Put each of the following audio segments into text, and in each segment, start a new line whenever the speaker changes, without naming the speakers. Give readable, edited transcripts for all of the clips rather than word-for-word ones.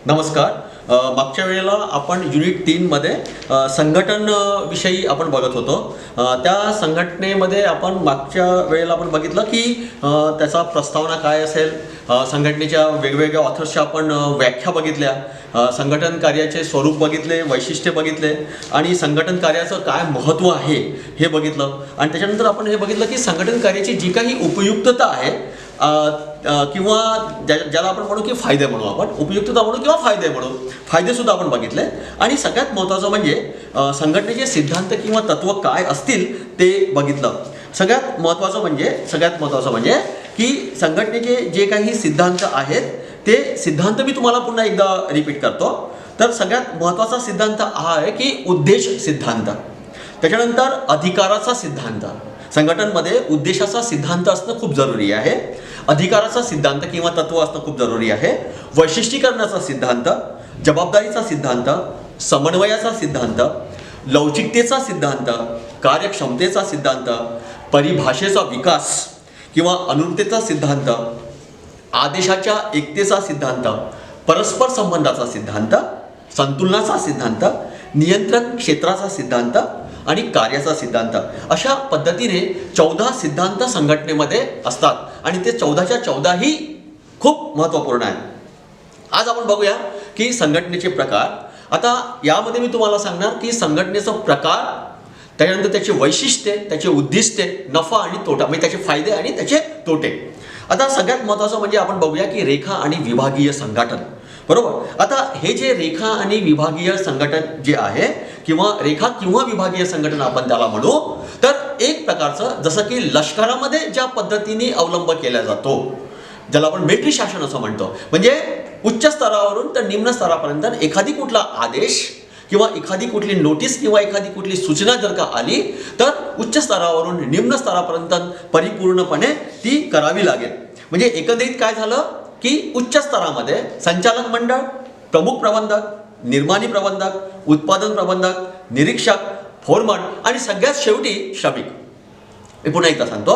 नमस्कार. मागच्या वेळेला आपण युनिट 3 मध्ये संघटन विषयी आपण बघत होतो. त्या संघटनेमध्ये आपण मागच्या वेळेला आपण बघितलं की त्याचा प्रस्तावना काय असेल, संघटनेच्या वेगवेगळ्या ऑथर्सच्या आपण व्याख्या बघितल्या, संघटन कार्याचे स्वरूप बघितले, वैशिष्ट्ये बघितले आणि संघटन कार्याचं काय महत्त्व आहे हे बघितलं. आणि त्याच्यानंतर आपण हे बघितलं की संघटन कार्याची जी काही उपयुक्तता आहे किंवा ज्याला आपण म्हणू की फायदे म्हणू, आपण उपयुक्तता म्हणू किंवा फायदे म्हणू, फायदेसुद्धा आपण बघितले. आणि सगळ्यात महत्त्वाचं म्हणजे संघटनेचे सिद्धांत किंवा तत्त्व काय असतील ते बघितलं. सगळ्यात महत्त्वाचं म्हणजे की संघटनेचे जे काही सिद्धांत आहेत ते सिद्धांत मी तुम्हाला पुन्हा एकदा रिपीट करतो. तर सगळ्यात महत्त्वाचा सिद्धांत हा आहे की उद्देश सिद्धांत, त्याच्यानंतर अधिकाराचा सिद्धांत. संघटनमध्ये उद्देशाचा सिद्धांत असणं खूप जरुरी आहे, अधिकाराचा सिद्धांत किंवा तत्व असणं खूप जरुरी आहे, वैशिष्ट्यीकरणाचा सिद्धांत, जबाबदारीचा सिद्धांत, समन्वयाचा सिद्धांत, लवचिकतेचा सिद्धांत, कार्यक्षमतेचा सिद्धांत, परिभाषेचा विकास किंवा अनुरूपतेचा सिद्धांत, आदेशाच्या एकतेचा सिद्धांत, परस्पर संबंधाचा सिद्धांत, संतुलनाचा सिद्धांत, नियंत्रण क्षेत्राचा सिद्धांत आणि कार्याचा सिद्धांत. अशा पद्धतीने 14 सिद्धांत संघटनेमध्ये असतात आणि ते 14च्या 14 ही खूप महत्त्वपूर्ण आहे. आज आपण बघूया की संघटनेचे प्रकार. आता यामध्ये मी तुम्हाला सांगणार की संघटनेचा प्रकार, त्याच्यानंतर त्याचे वैशिष्ट्ये, त्याचे उद्दिष्टे, नफा आणि तोटा, म्हणजे त्याचे फायदे आणि त्याचे तोटे. आता सगळ्यात महत्त्वाचं म्हणजे आपण बघूया की रेखा आणि विभागीय संघटन. बरोबर. आता हे जे रेखा आणि विभागीय संघटन जे आहे किंवा रेखा किंवा विभागीय संघटन आपण त्याला म्हणू, तर एक प्रकारचं जसं की लष्करामध्ये ज्या पद्धतीने अवलंब केला जातो, ज्याला आपण मिलिटरी शासन असं म्हणतो, म्हणजे उच्च स्तरावरून तर निम्न स्तरापर्यंत एखादी कुठला आदेश किंवा एखादी कुठली नोटीस किंवा एखादी कुठली सूचना जर का आली तर उच्च स्तरावरून निम्न स्तरापर्यंत परिपूर्णपणे ती करावी लागेल. म्हणजे एकंदरीत काय झालं की उच्च स्तरामध्ये संचालक मंडळ, प्रमुख प्रबंधक, निर्माणी प्रबंधक, उत्पादन प्रबंधक, निरीक्षक, फोरमन आणि सगळ्यात शेवटी श्रमिक. मी पुन्हा एकदा सांगतो,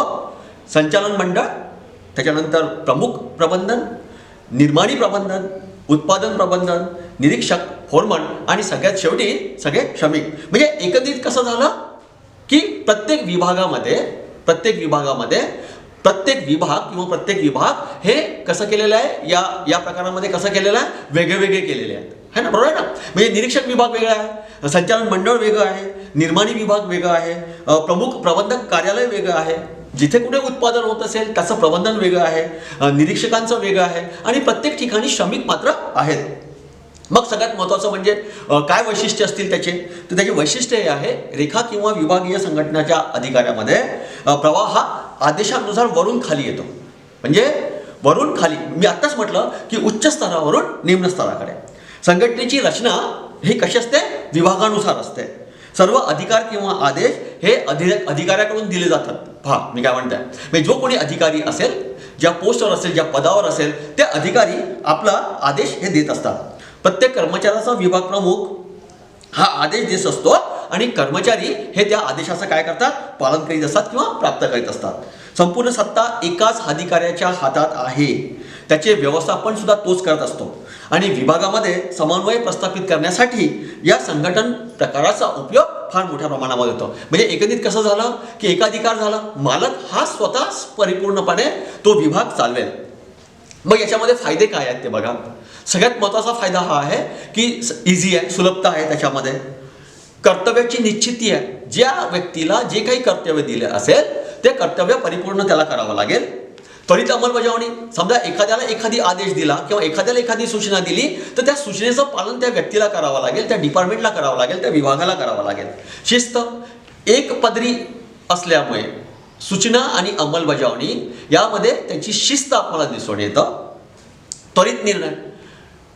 संचालन मंडळ, त्याच्यानंतर प्रमुख प्रबंधन, निर्माणी प्रबंधन, उत्पादन प्रबंधन, निरीक्षक, फोरमन आणि सगळ्यात शेवटी सगळे श्रमिक. म्हणजे एकंदरीत कसं झालं की प्रत्येक विभाग किंवा प्रत्येक विभाग हे कसं केलेलं आहे, या प्रकारामध्ये कसं केलेलं आहे, वेगळे केलेले आहेत, है ना, बरोबर आहे ना. म्हणजे निरीक्षक विभाग वेगळा आहे, संचालन मंडळ वेगळं आहे, निर्माणी विभाग वेगळा आहे, प्रमुख प्रबंधक कार्यालय वेगळं आहे, जिथे कुठे उत्पादन होत असेल त्याचं प्रबंधन वेगळं आहे, निरीक्षकांचं वेगळं आहे आणि प्रत्येक ठिकाणी श्रमिक मात्र आहेत. मग सगळ्यात महत्त्वाचं म्हणजे काय वैशिष्ट्य असतील त्याचे, तर त्याचे वैशिष्ट्य हे आहे, रेखा किंवा विभागीय संघटनाच्या अधिकाऱ्यामध्ये प्रवाह हा आदेशानुसार वरून खाली येतो. म्हणजे वरून खाली, मी आत्ताच म्हटलं की उच्च स्तरावरून निम्न स्तराकडे. संघटनेची रचना ही कशी असते, विभागानुसार असते. सर्व अधिकार किंवा आदेश हे अधिकाऱ्याकडून दिले जातात. पहा मी काय म्हणते, म्हणजे जो कोणी अधिकारी असेल, ज्या पोस्टवर असेल, ज्या पदावर असेल, ते अधिकारी आपला आदेश हे देत असतात. प्रत्येक कर्मचाऱ्याचा विभाग प्रमुख हा आदेश देत असतो आणि कर्मचारी हे त्या आदेशाचं काय करतात, पालन करीत असतात किंवा प्राप्त करीत असतात. संपूर्ण सत्ता एकाच अधिकाऱ्याच्या हातात आहे, त्याचे व्यवस्थापन सुद्धा तोच करत असतो आणि विभागामध्ये समन्वय प्रस्थापित करण्यासाठी या संघटन प्रकाराचा उपयोग फार मोठ्या प्रमाणामध्ये होतो. म्हणजे एकंदरीत कसं झालं की एकाधिकार झाला, मालक हा स्वतः परिपूर्णपणे तो विभाग चालवेल. मग याच्यामध्ये फायदे काय आहेत ते बघा. सगळ्यात महत्त्वाचा फायदा हा आहे की इझी आहे, सुलभता आहे त्याच्यामध्ये. कर्तव्याची निश्चिती आहे, ज्या व्यक्तीला जे काही कर्तव्य दिले असेल ते कर्तव्य परिपूर्ण त्याला करावं लागेल. त्वरित अंमलबजावणी, समजा एखाद्याला एखादी आदेश दिला किंवा एखाद्याला एखादी सूचना दिली तर त्या सूचनेचं पालन त्या व्यक्तीला करावं लागेल, त्या डिपार्टमेंटला करावं लागेल, त्या विभागाला करावं लागेल. शिस्त, एक पदरी असल्यामुळे सूचना आणि अंमलबजावणी यामध्ये त्याची शिस्त आपल्याला दिसून येतं. त्वरित निर्णय,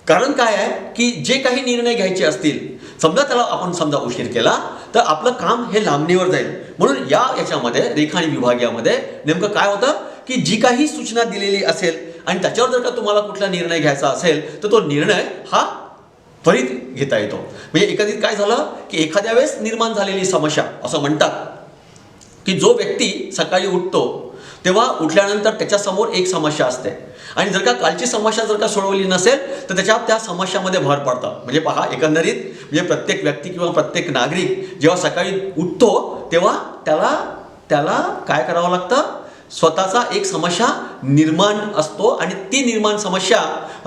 कारण काय आहे की जे काही निर्णय घ्यायचे असतील, समजा त्याला आपण समजा उशीर केला तर आपलं काम हे लांबणीवर जाईल. म्हणून याच्यामध्ये रेखा आणि विभागामध्ये नेमकं काय होतं की जी काही सूचना दिलेली असेल आणि त्याच्यावर जर का तुम्हाला कुठला निर्णय घ्यायचा असेल तर तो निर्णय हा त्वरित घेता येतो. म्हणजे एकंदरीत काय झालं की एखाद्या वेळेस निर्माण झालेली समस्या, असं म्हणतात की जो व्यक्ती सकाळी उठतो तेव्हा उठल्यानंतर त्याच्यासमोर एक समस्या असते आणि जर का कालची समस्या जर का सोडवली नसेल तर त्या समस्यामध्ये भर पडतं. म्हणजे पहा, एकंदरीत म्हणजे प्रत्येक व्यक्ती किंवा प्रत्येक नागरिक जेव्हा सकाळी उठतो तेव्हा त्याला काय करावं लागतं, स्वतःचा एक समस्या निर्माण असतो आणि ती निर्माण समस्या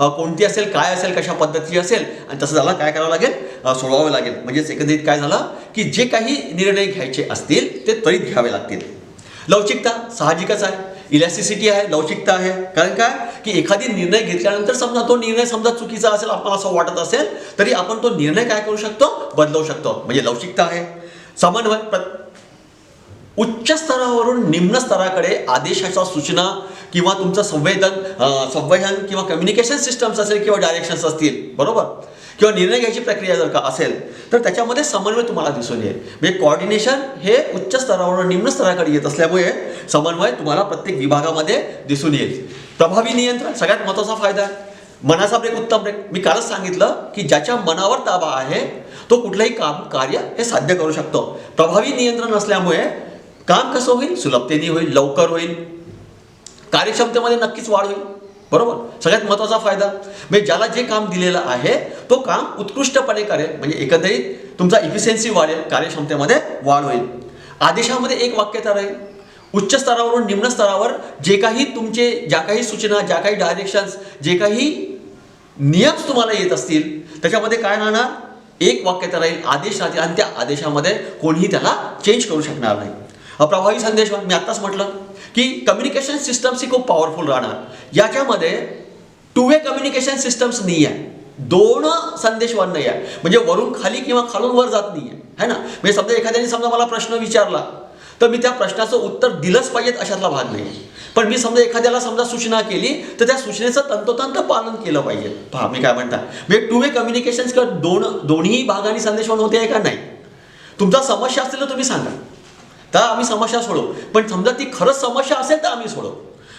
कोणती असेल, काय असेल, कशा पद्धतीची असेल आणि तसं त्याला काय करावं लागेल, सोडवावं लागेल. म्हणजेच एकंदरीत काय झालं की जे काही निर्णय घ्यायचे असतील ते त्वरित घ्यावे लागतील. लवचिकता साहजिकच आहे, इलॅस्टिसिटी आहे, लवचिकता आहे. कारण काय की एखादी निर्णय घेतल्यानंतर समजा तो निर्णय समजा चुकीचा असेल, आपल्याला असं वाटत असेल तरी आपण तो निर्णय काय करू शकतो, बदलवू शकतो. म्हणजे लवचिकता आहे. समन्वय, उच्च स्तरावरून निम्न स्तराकडे आदेशाच्या सूचना किंवा तुमचं संवहन किंवा कम्युनिकेशन सिस्टम्स असेल किंवा डायरेक्शन्स असतील, बरोबर, किंवा निर्णय घ्यायची प्रक्रिया जर का असेल तर त्याच्यामध्ये समन्वय तुम्हाला दिसून येईल. म्हणजे कोऑर्डिनेशन हे उच्च स्तरावरून निम्न स्तराकडे येत असल्यामुळे समन्वय तुम्हाला प्रत्येक विभागामध्ये दिसून येईल. प्रभावी नियंत्रण सगळ्यात महत्त्वाचा फायदा आहे. मनाचा ब्रेक उत्तम ब्रेक. मी कालच सांगितलं की ज्याच्या मनावर ताबा आहे तो कुठलंही कार्य हे साध्य करू शकतो. प्रभावी नियंत्रण असल्यामुळे काम कसं होईल, सुलभतेने होईल, लवकर होईल, कार्यक्षमतेमध्ये नक्कीच वाढ होईल, बरोबर. सगळ्यात महत्त्वाचा फायदा म्हणजे ज्याला जे काम दिलेलं आहे तो काम उत्कृष्टपणे करेल. म्हणजे एकंदरीत तुमचा इफिशियन्सी वाढेल, कार्यक्षमतेमध्ये वाढ होईल. आदेशामध्ये एक वाक्यता राहील. उच्च स्तरावरून निम्न स्तरावर जे काही तुमचे ज्या काही सूचना, ज्या काही डायरेक्शन्स, जे काही नियम तुम्हाला येत असतील त्याच्यामध्ये काय राहणार, एक वाक्यता राहील, आदेश राहतील आणि त्या आदेशामध्ये कोणीही त्याला चेंज करू शकणार नाही. प्रभावी संदेशवहन, मी आत्ताच म्हटलं की कम्युनिकेशन सिस्टम्स ही खूप पॉवरफुल राहणार. याच्यामध्ये टू वे कम्युनिकेशन सिस्टम्स नाही आहे, दोन संदेशवहन नाही आहे. म्हणजे वरून खाली किंवा खालून वर जात नाही आहे ना. म्हणजे समजा एखाद्याने समजा मला प्रश्न विचारला तर मी त्या प्रश्नाचं उत्तर दिलंच पाहिजेत अशातला भाग नाही. पण मी समजा एखाद्याला समजा सूचना केली तर त्या सूचनेचं तंतोतंत पालन केलं पाहिजे. पहा मी काय म्हणता, म्हणजे टू वे कम्युनिकेशन किंवा दोन्ही भागांनी संदेशवहन होते आहे का नाही. तुमचा समस्या असेल तर तुम्ही सांगा, तर आम्ही समस्या सोडवू. पण समजा ती खरंच समस्या असेल तर आम्ही सोडवू.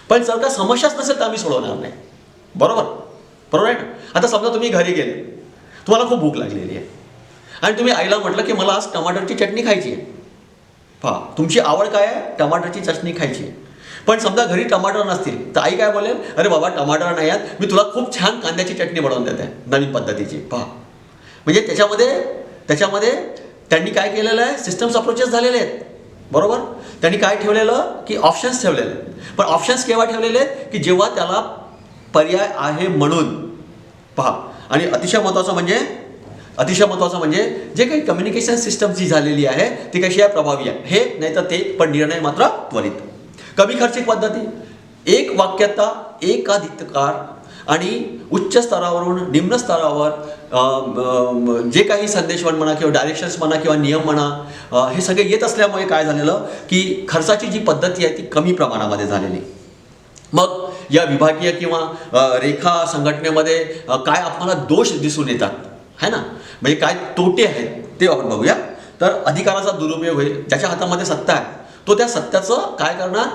पण जर का समस्याच नसेल तर आम्ही सोडवणार नाही, बरोबर बरोबर आहे ना. आता समजा तुम्ही घरी गेले, तुम्हाला खूप भूक लागलेली आहे आणि तुम्ही आईला म्हटलं की मला आज टमाटरची चटणी खायची आहे. पहा, तुमची आवड काय आहे, टमाटरची चटणी खायची आहे. पण समजा घरी टमाटर नसतील तर आई काय बोलेल, अरे बाबा टमाटर नाही आहेत, मी तुला खूप छान कांद्याची चटणी बनवून देते नवीन पद्धतीची. पहा, म्हणजे त्याच्यामध्ये त्यांनी काय केलेलं आहे, सिस्टम्स अप्रोचेस झालेले आहेत, बरोबर. त्यांनी काय ठेवलेलं की ऑप्शन्स ठेवलेले. पण ऑप्शन्स केव्हा ठेवलेले आहेत की जेव्हा त्याला पर्याय आहे म्हणून. पहा, आणि अतिशय महत्त्वाचं म्हणजे जे काही कम्युनिकेशन सिस्टम जी झालेली आहे ती कशी आहे, प्रभावी आहे. हे नाही तर ते, पण निर्णय मात्र त्वरित. कमी खर्चिक पद्धती, एक वाक्यता, एकाधिकार आणि उच्च स्तरावरून निम्न स्तरावर जे काही संदेशवहन म्हणा किंवा डायरेक्शन्स म्हणा किंवा नियम म्हणा हे सगळे येत असल्यामुळे काय झालेलं की खर्चाची जी पद्धती आहे ती कमी प्रमाणामध्ये झालेली. मग या विभागीय किंवा रेखा संघटनेमध्ये काय आपल्याला दोष दिसून येतात है ना, म्हणजे काय तोटे आहेत ते आपण बघूया. तर अधिकाराचा दुरुपयोग होईल. ज्याच्या हातामध्ये सत्ता आहे तो त्या सत्याचं काय करणार,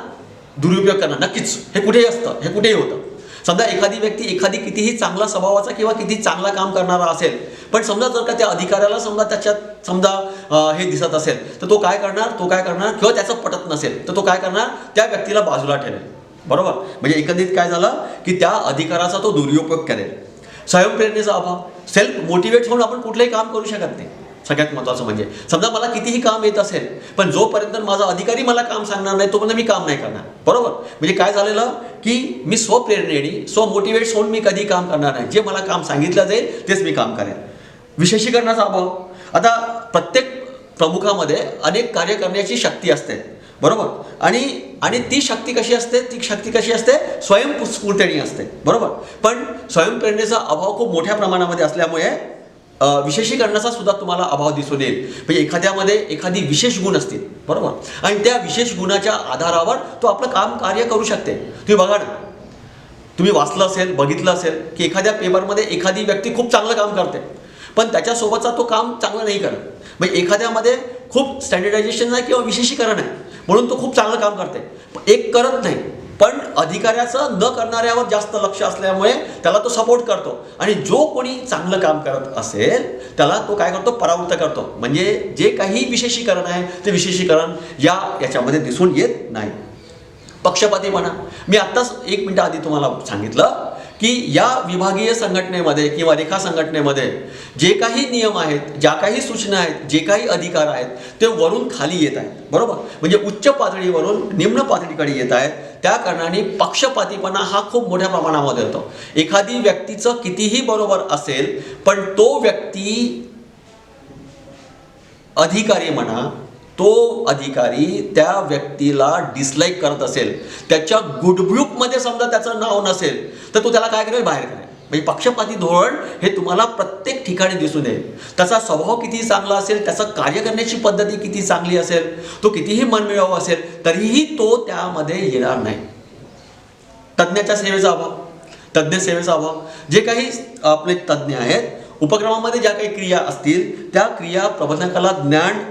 दुरुपयोग करणार. नक्कीच हे कुठेही असतं, हे कुठेही होतं. समजा एखादी व्यक्ती कितीही चांगला स्वभावाचा किंवा किती चांगला काम करणारा असेल, पण समजा जर का त्या अधिकाऱ्याला समजा त्याच्यात समजा हे दिसत असेल तर तो काय करणार किंवा त्याचं पटत नसेल तर तो काय करणार, त्या व्यक्तीला बाजूला ठेवेल, बरोबर. म्हणजे एकंदरीत काय झालं की त्या अधिकाराचा तो दुरुपयोग करेल. स्वयंप्रेरणेचा अभाव, सेल्फ मोटिवेट होऊन आपण कुठलंही काम करू शकत नाही. सगळ्यात महत्त्वाचं म्हणजे समजा मला कितीही काम येत असेल पण जोपर्यंत माझा अधिकारी मला काम सांगणार नाही तोपर्यंत मी काम नाही करणार, बरोबर. म्हणजे काय झालेलं की मी स्वप्रेरणेने स्वमोटिवेट होऊन मी कधी काम करणार नाही. जे मला काम सांगितलं जाईल तेच मी काम करेन. विशेषीकरणाचा अभाव, आता प्रत्येक प्रमुखामध्ये अनेक कार्य करण्याची शक्ती असते, बरोबर. आणि ती शक्ती कशी असते, स्वयंस्फूर्तीने असते, बरोबर. पण स्वयंप्रेरणेचा अभाव खूप मोठ्या प्रमाणामध्ये असल्यामुळे विशेषीकरणाचा सुद्धा तुम्हाला अभाव दिसून येईल. म्हणजे एखाद्यामध्ये एखादी विशेष गुण असतील, बरोबर, आणि त्या विशेष गुणाच्या आधारावर तो आपलं काम कार्य करू शकते. तुम्ही बघा ना, तुम्ही वाचलं असेल, बघितलं असेल की एखाद्या पेपरमध्ये एखादी व्यक्ती खूप चांगलं काम करते पण त्याच्यासोबतचा तो काम चांगलं नाही करत. म्हणजे एखाद्यामध्ये खूप स्टँडर्डायझेशन आहे किंवा विशेषीकरण आहे म्हणून तो खूप चांगलं काम करते, एक करत नाही. पण अधिकाऱ्याचं न करणाऱ्यावर जास्त लक्ष असल्यामुळे त्याला तो सपोर्ट करतो आणि जो कोणी चांगलं काम करत असेल त्याला तो काय करतो, परावृत्त करतो. म्हणजे जे काही विशेषीकरण आहे ते विशेषीकरण याच्यामध्ये दिसून येत नाही. पक्षपातीपणा. मी आत्ताच 1 मिनिट आधी तुम्हाला सांगितलं की या विभागीय संघटनेमध्ये किंवा रेखा संघटनेमध्ये जे काही नियम आहेत, ज्या काही सूचना आहेत, जे काही अधिकार आहेत ते वरून खाली येत आहेत, बरोबर. म्हणजे उच्च पातळीवरून निम्न पातळीकडे येत आहेत. त्या कारणाने पक्षपातीपणा हा खूप मोठ्या प्रमाणामध्ये होतो. एखादी व्यक्तीचं कितीही बरोबर असेल पण तो व्यक्ती अधिकारी म्हणा, तो अधिकारी त्या व्यक्तीला डिसलाईक करत असेल, त्याच्या गुडबुकमध्ये समजा त्याचं नाव नसेल तर तो त्याला काय करेल, बाहेर करेल. म्हणजे पक्षपाती धोरण हे तुम्हाला प्रत्येक ठिकाणी दिसून येईल. त्याचा स्वभाव किती चांगला असेल, त्याचं कार्य करण्याची पद्धती किती चांगली असेल, तो कितीही मनमिळावू असेल तरीही तो त्यामध्ये येणार नाही. तज्ज्ञाच्या सेवेचा अभाव, तज्ज्ञ सेवेचा अभाव. जे काही आपले तज्ज्ञ आहेत, उपक्रमामध्ये ज्या काही क्रिया असतील त्या क्रिया प्रबंधकाला ज्ञान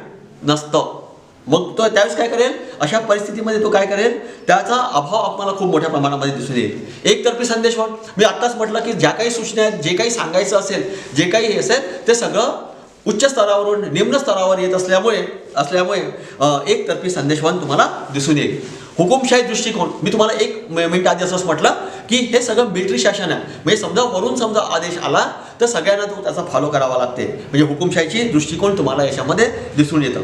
नसतं. मग तो त्यावेळेस काय करेल, अशा परिस्थितीमध्ये तो काय करेल, त्याचा अभाव आपल्याला खूप मोठ्या प्रमाणामध्ये दिसून येईल. एकतर्फी संदेशवहन. मी आत्ताच म्हटलं की ज्या काही सूचना आहेत, जे काही सांगायचं असेल, जे काही असेल ते सगळं उच्च स्तरावरून निम्न स्तरावर येत असल्यामुळे एकतर्फी संदेशवहन तुम्हाला दिसून येईल. हुकुमशाही दृष्टिकोन. मी तुम्हाला 1 मिनिट आधी असंच म्हटलं की हे सगळं मिलिटरी शासन आहे. म्हणजे समजा वरून समजा आदेश आला तर सगळ्यांना तो त्याचा फॉलो करावा लागते. म्हणजे हुकुमशाहीची दृष्टिकोन तुम्हाला याच्यामध्ये दिसून येतं.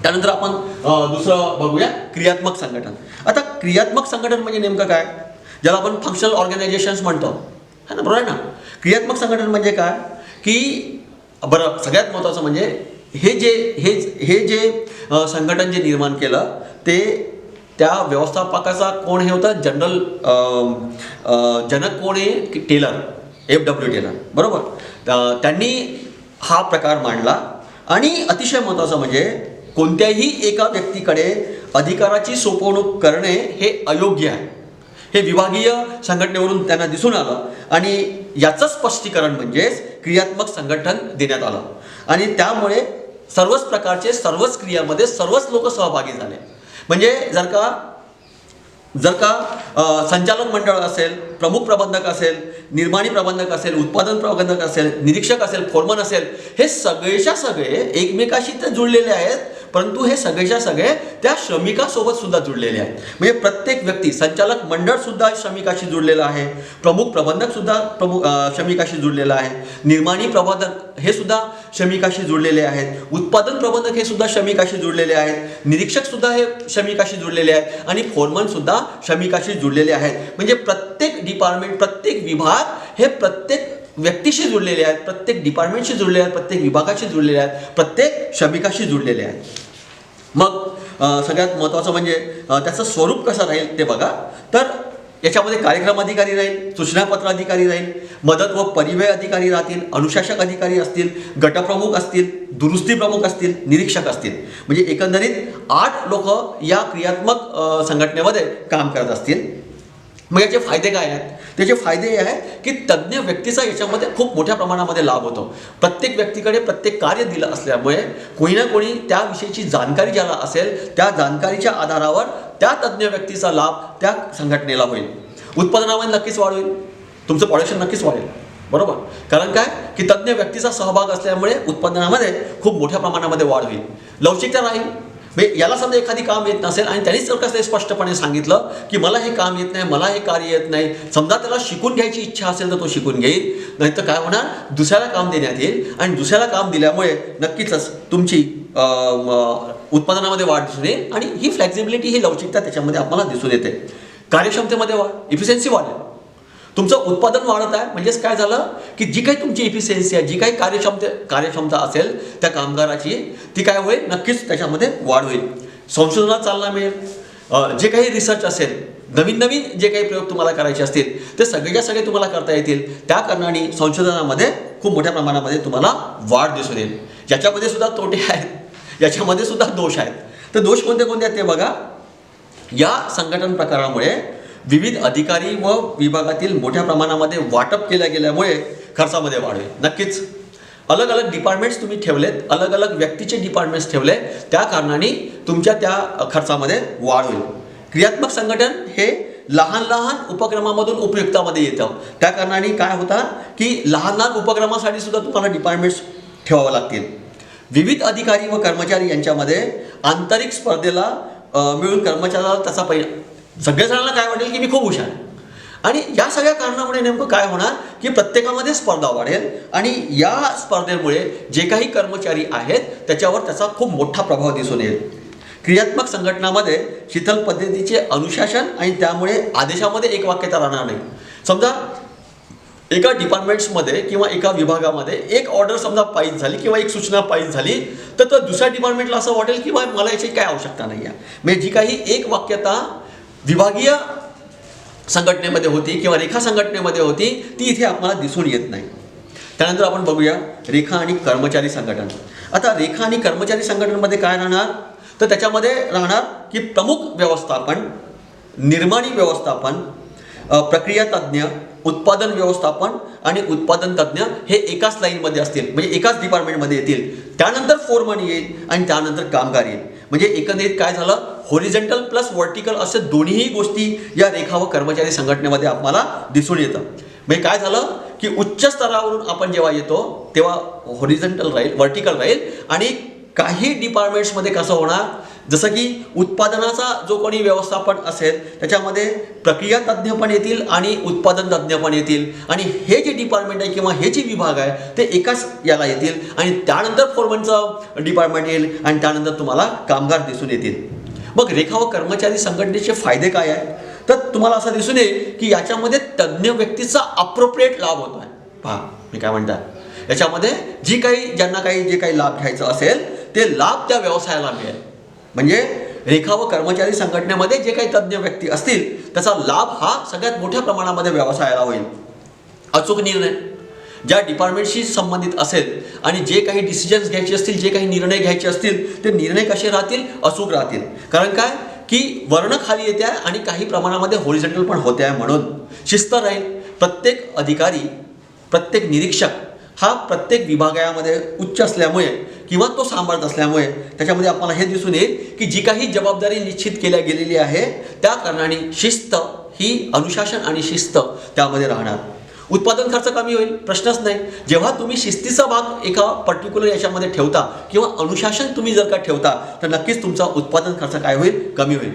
त्यानंतर आपण दुसरं बघूया, क्रियात्मक संघटन. आता क्रियात्मक संघटन म्हणजे नेमकं काय, ज्याला आपण फंक्शनल ऑर्गनायझेशन्स म्हणतो, है ना, बरोबर आहे ना. क्रियात्मक संघटन म्हणजे काय की बरं, सगळ्यात महत्त्वाचं म्हणजे हे जे संघटन जे निर्माण केलं ते त्या व्यवस्थापकाचा कोण हे होता, जनरल जनक कोण आहे, टेलर, FW टेलर, बरोबर. त्यांनी हा प्रकार मांडला. आणि अतिशय महत्त्वाचं म्हणजे कोणत्याही एका व्यक्तीकडे अधिकाराची सोपवणूक करणे हे अयोग्य आहे. हे विभागीय संघटनेवरून त्यांना दिसून आलं आणि याचं स्पष्टीकरण म्हणजेच क्रियात्मक संघटन देण्यात आलं. आणि त्यामुळे सर्वच प्रकारचे सर्वच क्रियामध्ये सर्वच लोक सहभागी झाले. म्हणजे जर का संचालक मंडळ असेल, प्रमुख प्रबंधक असेल, निर्माणी प्रबंधक असेल, उत्पादन प्रबंधक असेल, निरीक्षक असेल, फोरमन असेल, हे सगळेच्या सगळे एकमेकाशी तर जुळलेले आहेत, परंतु हे सगळेच्या सगळे त्या श्रमिकासोबत सुद्धा जुळलेले आहेत. म्हणजे प्रत्येक व्यक्ती, संचालक मंडळ सुद्धा श्रमिकाशी जुळलेलं आहे, प्रमुख प्रबंधक सुद्धा श्रमिकाशी जुळलेलं आहे, निर्माणी प्रबंधक हे सुद्धा श्रमिकाशी जुळलेले आहेत, उत्पादन प्रबंधक हे सुद्धा श्रमिकाशी जुळलेले आहेत, निरीक्षक सुद्धा हे श्रमिकाशी जुळलेले आहेत आणि फोरमन सुद्धा श्रमिकाशी जुळलेले आहेत. म्हणजे प्रत्येक डिपार्टमेंट, प्रत्येक विभाग हे प्रत्येक व्यक्तीशी जुळलेले आहेत, प्रत्येक डिपार्टमेंटशी जुळलेले आहेत, प्रत्येक विभागाशी जुळलेले आहेत, प्रत्येक श्रमिकाशी जुळलेले आहेत. मग सगळ्यात महत्त्वाचं म्हणजे त्याचं स्वरूप कसं राहील ते बघा. तर याच्यामध्ये कार्यक्रम अधिकारी राहील, सूचनापत्र अधिकारी राहील, मदत व परिव्यय अधिकारी राहतील, अनुशासक अधिकारी असतील, गटप्रमुख असतील, दुरुस्ती प्रमुख असतील, निरीक्षक असतील. म्हणजे एकंदरीत 8 लोक या क्रियात्मक संघटनेमध्ये काम करत असतील. मग याचे फायदे काय आहेत? त्याचे फायदे हे आहेत की तज्ज्ञ व्यक्तीचा याच्यामध्ये खूप मोठ्या प्रमाणामध्ये लाभ होतो. प्रत्येक व्यक्तीकडे प्रत्येक कार्य दिलं असल्यामुळे कोणी ना कोणी त्याविषयीची जाणकारी ज्याला असेल त्या जाणकारीच्या आधारावर त्या तज्ज्ञ व्यक्तीचा लाभ त्या संघटनेला होईल. उत्पादनामध्ये नक्कीच वाढ होईल, तुमचं प्रोडक्शन नक्कीच वाढेल, बरोबर. कारण काय की तज्ज्ञ व्यक्तीचा सहभाग असल्यामुळे उत्पादनामध्ये खूप मोठ्या प्रमाणामध्ये वाढ होईल. लवचिकता राहील. म्हणजे याला समजा एखादी काम येत नसेल आणि त्यांनीच जर कसं स्पष्टपणे सांगितलं की मला हे काम येत नाही, मला हे कार्य येत नाही, समजा त्याला शिकून घ्यायची इच्छा असेल तर तो शिकून घेईल, नाहीतर काय होणार, दुसऱ्याला काम देण्यात येईल आणि दुसऱ्याला काम दिल्यामुळे नक्कीच तुमची उत्पादनामध्ये वाढ दिसून येईल आणि ही फ्लेक्झिबिलिटी, ही लवचिकता त्याच्यामध्ये आपल्याला दिसून येते. कार्यक्षमतेमध्ये वाढ, इफिशियन्सी वाढेल. तुमचं उत्पादन वाढत आहे म्हणजेच काय झालं की जी काही तुमची इफिशियन्सी आहे, जी काही कार्यक्षमता असेल त्या कामगाराची, ती काय होईल, नक्कीच त्याच्यामध्ये वाढ होईल. संशोधनात चालना मिळेल. जे काही रिसर्च असेल, नवीन नवीन जे काही प्रयोग तुम्हाला करायचे असतील ते सगळेच्या सगळे तुम्हाला करता येतील. त्या कारणाने संशोधनामध्ये खूप मोठ्या प्रमाणामध्ये तुम्हाला वाढ दिसून येईल. याच्यामध्ये सुद्धा तोटे आहेत, याच्यामध्ये सुद्धा दोष आहेत. तर दोष कोणते कोणते आहेत ते बघा. या संघटन प्रकारामुळे विविध अधिकारी व विभागातील मोठ्या प्रमाणामध्ये वाटप केल्या गेल्यामुळे खर्चामध्ये वाढ होईल. नक्कीच अलग अलग डिपार्टमेंट्स तुम्ही ठेवलेत, अलग अलग व्यक्तीचे डिपार्टमेंट्स ठेवले, त्या कारणाने तुमच्या त्या खर्चामध्ये वाढ होईल. क्रियात्मक संघटन हे लहान लहान उपक्रमामधून उपयुक्तामध्ये येतं. त्या कारणाने काय होतं की लहान लहान उपक्रमासाठी सुद्धा तुम्हाला डिपार्टमेंट्स ठेवावं लागतील. विविध अधिकारी व कर्मचारी यांच्यामध्ये आंतरिक स्पर्धेला मिळून कर्मचाऱ्याला त्याचा सगळ्या जणांना काय वाटेल की मी खूप हुशार आहे. आणि या सगळ्या कारणामुळे नेमकं काय होणार की प्रत्येकामध्ये स्पर्धा वाढेल आणि या स्पर्धेमुळे जे काही कर्मचारी आहेत त्याच्यावर त्याचा खूप मोठा प्रभाव दिसून येईल. क्रियात्मक संघटनामध्ये शिथिल पद्धतीचे अनुशासन आणि त्यामुळे आदेशामध्ये एक वाक्यता राहणार नाही. समजा एका डिपार्टमेंट्समध्ये किंवा एका विभागामध्ये एक ऑर्डर समजा पास झाली किंवा एक सूचना पास झाली तर दुसऱ्या डिपार्टमेंटला असं वाटेल की बा मला याची काय आवश्यकता नाही आहे. म्हणजे जी काही एक वाक्यता विभागीय संघटनेमध्ये होती किंवा रेखा संघटनेमध्ये होती ती इथे आपल्याला दिसून येत नाही. त्यानंतर आपण बघूया रेखा आणि कर्मचारी संघटन. आता रेखा आणि कर्मचारी संघटनेमध्ये काय राहणार तर त्याच्यामध्ये राहणार की प्रमुख व्यवस्थापन, निर्माणी व्यवस्थापन, प्रक्रिया तज्ज्ञ, उत्पादन व्यवस्थापन आणि उत्पादन तज्ज्ञ हे एकाच लाईनमध्ये असतील, म्हणजे एकाच डिपार्टमेंटमध्ये येतील. त्यानंतर फोरमन येईल आणि त्यानंतर कामगार येईल. म्हणजे एकंदरीत काय झालं, हॉरिझॉन्टल प्लस व्हर्टिकल असे दोन्हीही गोष्टी या रेखा व कर्मचारी संघटनेमध्ये आपल्याला दिसून येतं. म्हणजे काय झालं की उच्च स्तरावरून आपण जेव्हा येतो तेव्हा हॉरिझॉन्टल राहील, व्हर्टिकल राहील. आणि काही डिपार्टमेंट्समध्ये कसं होणार, जसं की उत्पादनाचा जो कोणी व्यवस्थापन असेल त्याच्यामध्ये प्रक्रिया तज्ज्ञ पण येतील आणि उत्पादन तज्ज्ञ पण येतील. आणि हे जे डिपार्टमेंट आहे किंवा हे जे विभाग आहे ते एकाच याला येतील. आणि त्यानंतर फोरमनचं डिपार्टमेंट येईल आणि त्यानंतर तुम्हाला कामगार दिसून येतील. मग रेखा व कर्मचारी संघटनेचे फायदे काय आहेत तर तुम्हाला असं दिसून येईल की याच्यामध्ये तज्ज्ञ व्यक्तीचा अप्रोप्रिएट लाभ होतो आहे. पहा मी काय म्हणतात, याच्यामध्ये ज्यांना जे काही लाभ घ्यायचा असेल ते लाभ त्या व्यवसायाला मिळेल. म्हणजे रेखा व कर्मचारी संघटनेमध्ये जे काही तज्ज्ञ व्यक्ती असतील त्याचा लाभ हा सगळ्यात मोठ्या प्रमाणामध्ये व्यवसायाला होईल. अचूक निर्णय ज्या डिपार्टमेंटशी संबंधित असेल आणि जे काही डिसिजन्स घ्यायचे असतील, जे काही निर्णय घ्यायचे असतील ते निर्णय कसे राहतील, अचूक राहतील. कारण काय की वर्ण खाली येते आहे आणि काही प्रमाणामध्ये हॉरिझॉन्टल पण होते आहे. म्हणून शिस्त राहील. प्रत्येक अधिकारी, प्रत्येक निरीक्षक हा प्रत्येक विभागामध्ये उच्च असल्यामुळे किंवा तो सांभाळत असल्यामुळे त्याच्यामध्ये आपल्याला हे दिसून येईल की जी काही जबाबदारी निश्चित केल्या गेलेली आहे त्या कारणाने शिस्त ही, अनुशासन आणि शिस्त त्यामध्ये राहणार. उत्पादन खर्च कमी होईल, प्रश्नच नाही. जेव्हा तुम्ही शिस्तीचा भाग एका पर्टिक्युलर याच्यामध्ये ठेवता किंवा अनुशासन तुम्ही जर का ठेवता तर नक्कीच तुमचा उत्पादन खर्च काय होईल, कमी होईल.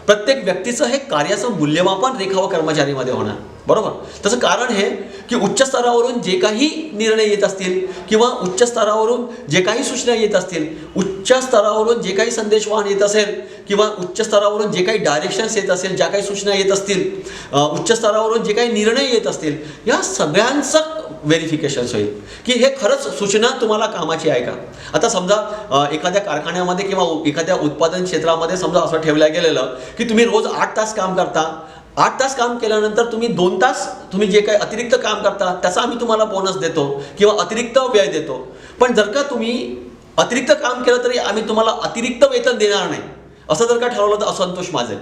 प्रत्येक व्यक्तीचं हे कार्याचं मूल्यमापन रेखा व कर्मचारीमध्ये होणार. बरोबर. त्याचं कारण हे की उच्च स्तरावरून जे काही निर्णय येत असतील किंवा उच्च स्तरावरून जे काही सूचना येत असतील, उच्च स्तरावरून जे काही संदेशवाहन येत असेल किंवा उच्च स्तरावरून जे काही डायरेक्शन्स येत असेल, ज्या काही सूचना येत असतील, उच्च स्तरावरून जे काही निर्णय येत असतील, या सगळ्यांचं व्हेरिफिकेशन होईल की हे खरंच सूचना तुम्हाला कामाची आहे का. आता समजा एखाद्या कारखान्यामध्ये किंवा एखाद्या उत्पादन क्षेत्रामध्ये समजा असं ठेवलं गेलेलं की तुम्ही रोज 8 तास काम करता. 8 तास काम केल्यानंतर तुम्ही 2 तास तुम्ही जे काही अतिरिक्त काम करता त्याचा आम्ही तुम्हाला बोनस देतो किंवा अतिरिक्त वेळ देतो. पण जर का तुम्ही अतिरिक्त काम केलं तरी आम्ही तुम्हाला अतिरिक्त वेतन देणार नाही असं जर का ठरवलं तर असंतोष माजेल.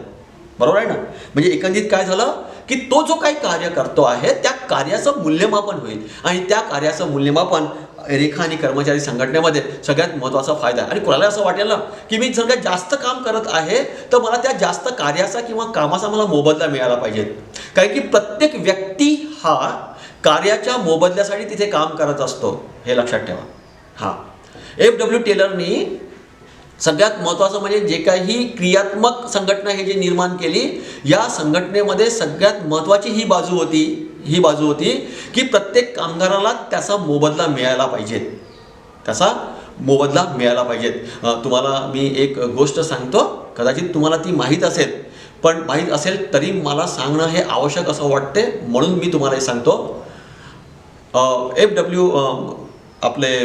बरोबर आहे ना. म्हणजे एकंदरीत काय झालं की तो जो काही कार्य करतो आहे त्या कार्याचं मूल्यमापन होईल आणि त्या कार्याचं मूल्यमापन रेखा आणि कर्मचारी संघटनेमध्ये सगळ्यात महत्त्वाचा फायदा आहे. आणि कोणाला असं वाटेल ना की मी जर का जास्त काम करत आहे तर मला त्या जास्त कार्याचा किंवा कामाचा मला मोबदला मिळाला पाहिजे. कारण की प्रत्येक व्यक्ती हा कार्याच्या मोबदल्यासाठी तिथे काम करत असतो, हे लक्षात ठेवा. हां, F.W. टेलरनी सगळ्यात महत्त्वाचं म्हणजे जे काही क्रियात्मक संघटना हे जे निर्माण केली, या संघटनेमध्ये सगळ्यात महत्त्वाची ही बाजू होती की प्रत्येक कामगाराला त्याचा मोबदला मिळायला पाहिजे, त्याचा मोबदला मिळायला पाहिजे. तुम्हाला मी एक गोष्ट सांगतो, कदाचित तुम्हाला ती माहीत असेल, पण माहीत असेल तरी मला सांगणं हे आवश्यक असं वाटते म्हणून मी तुम्हाला हे सांगतो. F.W. आपले